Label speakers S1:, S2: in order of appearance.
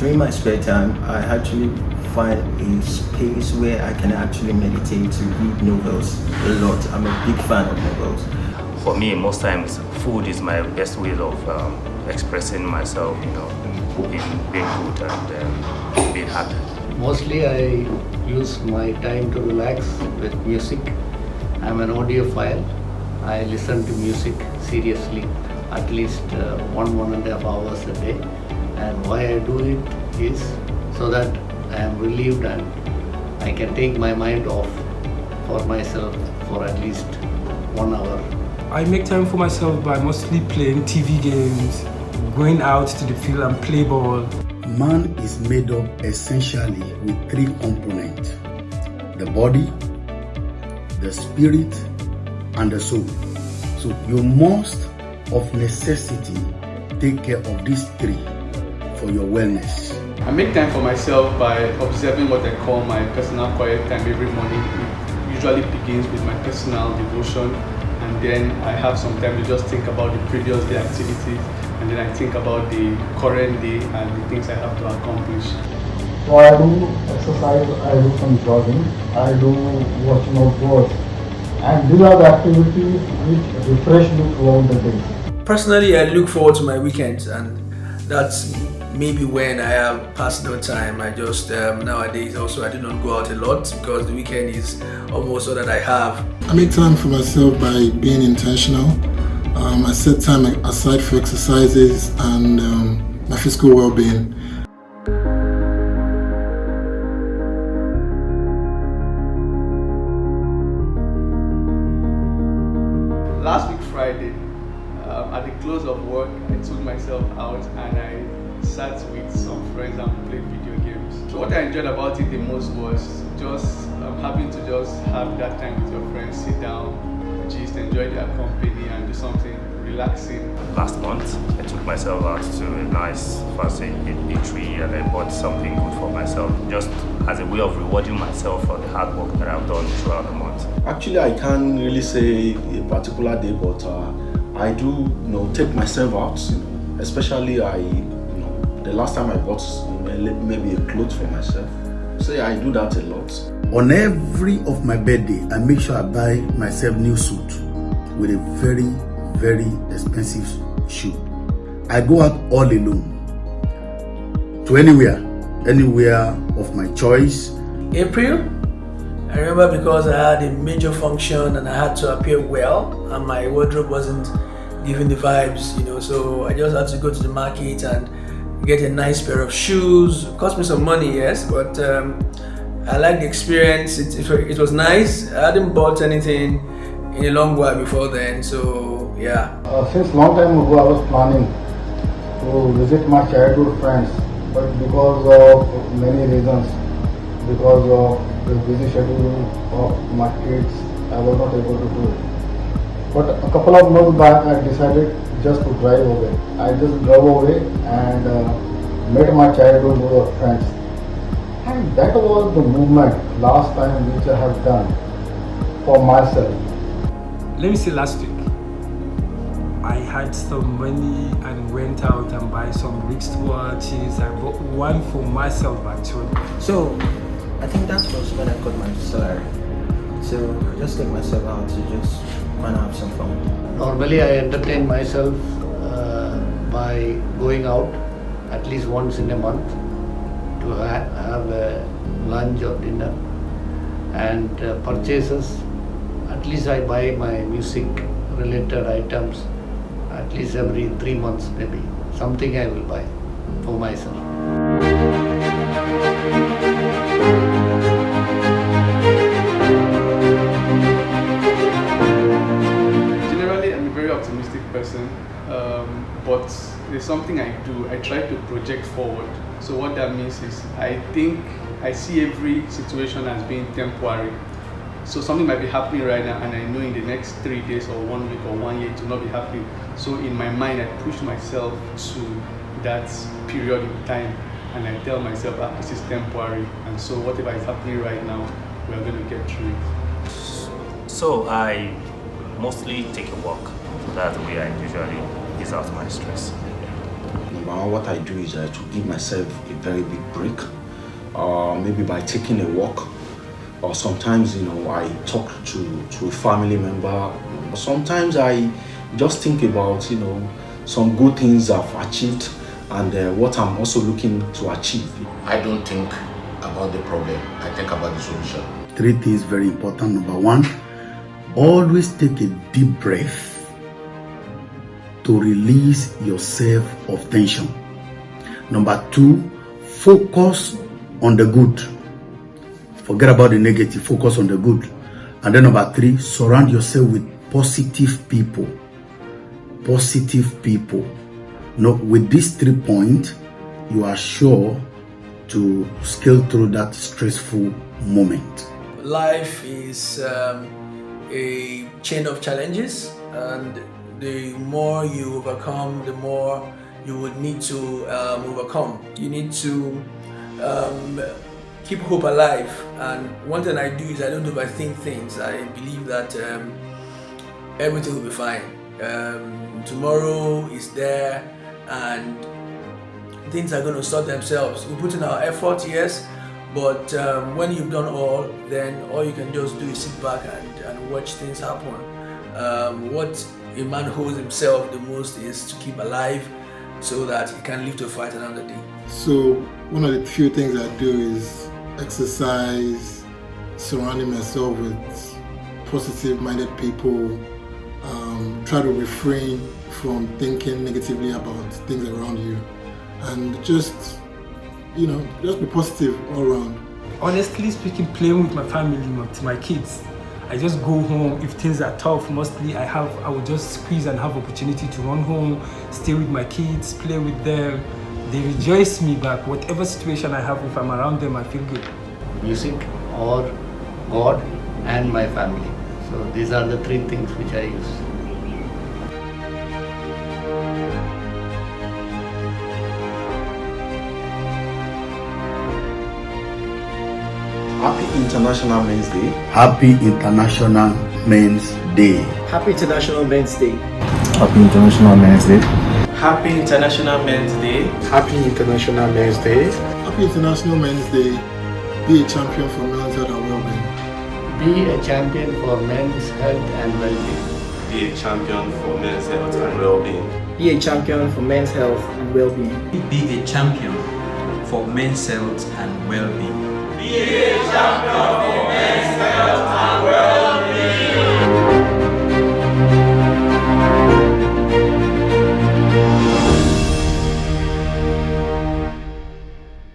S1: During my spare time, I actually find a space where I can actually meditate to read novels a lot. I'm a big fan of novels.
S2: For me, most times, food is my best way of expressing myself, being good and being happy.
S3: Mostly I use my time to relax with music. I'm an audiophile. I listen to music seriously at least 1.5 hours a day. And why I do it is so that I am relieved and I can take my mind off for myself for at least 1 hour.
S4: I make time for myself by mostly playing TV games, going out to the field and play ball.
S5: Man is made up essentially with 3 components: the body, the spirit, and the soul. So you must, of necessity, take care of these 3 for your wellness.
S6: I make time for myself by observing what I call my personal quiet time every morning. It usually begins with my personal devotion, and then I have some time to just think about the previous day activities, and then I think about the current day and the things I have to accomplish.
S7: So I do exercise, I do some jogging, I do watching out birds, and these are the activities which refresh me throughout the day.
S8: Personally, I look forward to my weekends, and that's maybe when I have personal time. I just nowadays also I do not go out a lot because the weekend is almost all that I have.
S9: I make time for myself by being intentional. I set time aside for exercises and my physical well-being.
S6: Last week Friday, at the close of work, I took myself out and I sat with some friends and played video games. So what I enjoyed about it the most was just having to just have that time with your friends, sit down, just enjoy their company and do something relaxing.
S2: Last month, I took myself out to a nice fancy eatery and I bought something good for myself, just as a way of rewarding myself for the hard work that I've done throughout the month.
S5: Actually, I can't really say a particular day, but I do, take myself out. Especially the last time I bought maybe a clothes for myself. So I do that a lot. On every of my birthday, I make sure I buy myself new suit with a very, very expensive shoe. I go out all alone to anywhere of my choice.
S8: April, I remember because I had a major function and I had to appear well, and my wardrobe wasn't giving the vibes, so I just had to go to the market and get a nice pair of shoes. It cost me some money, yes, but I liked the experience. It was nice. I hadn't bought anything in a long while before then, so yeah.
S7: Since long time ago I was planning to visit my childhood friends, but because of many reasons, because of the busy schedule of my kids, I was not able to do it. But a couple of months back I decided just to drive away. I just drove away and met my childhood friends. And that was the movement last time which I have done for myself.
S4: Let me say last week, I had some money and went out and buy some wristwatches. I bought one for myself actually.
S1: So I think that was when I got my salary. So I just take myself out to just want to have some fun.
S3: Normally I entertain myself by going out at least once in a month to have a lunch or dinner, and purchases. At least I buy my music related items at least every 3 months, maybe something I will buy for myself.
S6: Generally, I'm a very optimistic person, but there's something I do. I try to project forward. So what that means is I see every situation as being temporary. So something might be happening right now and I know in the next 3 days or 1 week or 1 year it will not be happening. So in my mind, I push myself to that period in time and I tell myself, this is temporary. And so whatever is happening right now, we're going to get through it.
S2: So I mostly take a walk. That's the way I usually ease out my stress.
S5: Number normal, what I do is to give myself a very big break, maybe by taking a walk, or sometimes, I talk to a family member. Sometimes I just think about, some good things I've achieved and what I'm also looking to achieve.
S10: I don't think about the problem, I think about the solution.
S11: 3 things very important. Number 1, always take a deep breath to release yourself of tension. Number 2, focus on the good. Forget about the negative, focus on the good. And then number 3, surround yourself with positive people. Positive people. Now, with these 3 points, you are sure to scale through that stressful moment.
S8: Life is a chain of challenges, and the more you overcome, the more you would need to overcome. You need to keep hope alive, and one thing I do is I don't overthink things. I believe that everything will be fine. Tomorrow is there, and things are going to sort themselves. We put in our effort, yes, but when you've done all, then all you can just do is sit back and watch things happen. What a man holds himself the most is to keep alive, so that he can live to fight another day.
S9: So one of the few things I do is exercise, surrounding myself with positive-minded people, try to refrain from thinking negatively about things around you, and just be positive all around.
S4: Honestly speaking, playing with my family, with my kids. I just go home if things are tough. Mostly I will just squeeze and have opportunity to run home, stay with my kids, play with them. They rejoice me back. Whatever situation I have, if I'm around them, I feel good.
S3: Music or God and my family. So these are the 3 things which I use.
S5: Happy International Men's Day.
S11: Happy International Men's Day.
S8: Happy International Men's Day.
S12: Happy International Men's Day.
S1: Happy International Men's Day.
S12: Happy International Men's Day.
S9: Happy International Men's Day. Be a champion for men's health and well-being.
S3: Be a champion for men's health and well-being.
S13: Be a champion for men's health and well-being.
S8: Be a champion for men's health and well-being.
S14: Be a champion for men's health and well-being.
S15: Be a champion for men's health and well-being.